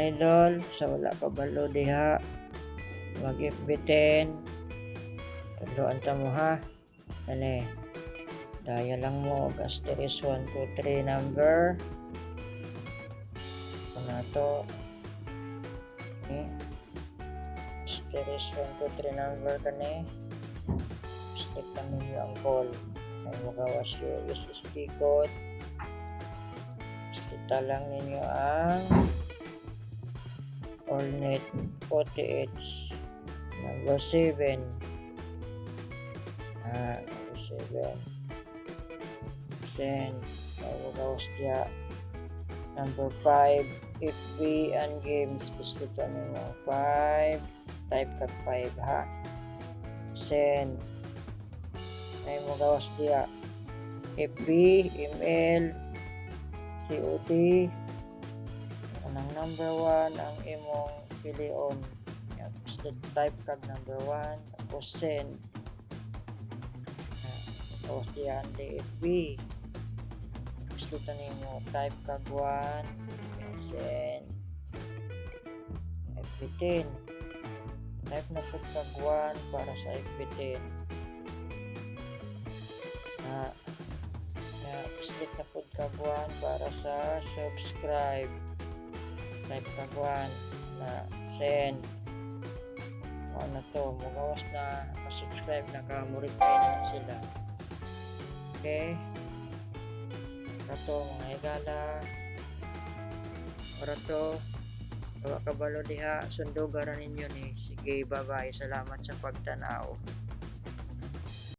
idol, sa wala pa balo diha, mag FB10, tuluan ta mo ha. Kani, daya lang mo asterisk 123 number. Ano to? Asterisk 123 number kani. Stick lang ninyo ang call. Ay magawas yung SSD code. Kita lang ninyo ang Allnet OTH number 7. Number 7. Send. Ay magawas diya. Number 5. FB and games. Gusto nyo 5. Type ka 5 ha. Send. Ay magawas diya. FB, email, COD. Anang number 1 ang imong pilion. Gusto type kag number 1. Tapos send. Tapos diyan di FB. Gusto nimo type kag 1. Send. FB10. Type na po kag 1 para sa FB10. Split na po kag 1 para sa subscribe. Type kag 1 na send. Ano to, magawas na subscribe na ka-murikay na sila. Okay. Rato mga higala. Rato kawa kabalo diha, sundugaran ninyo ni. Sige, bye-bye. Salamat sa pagtanaw.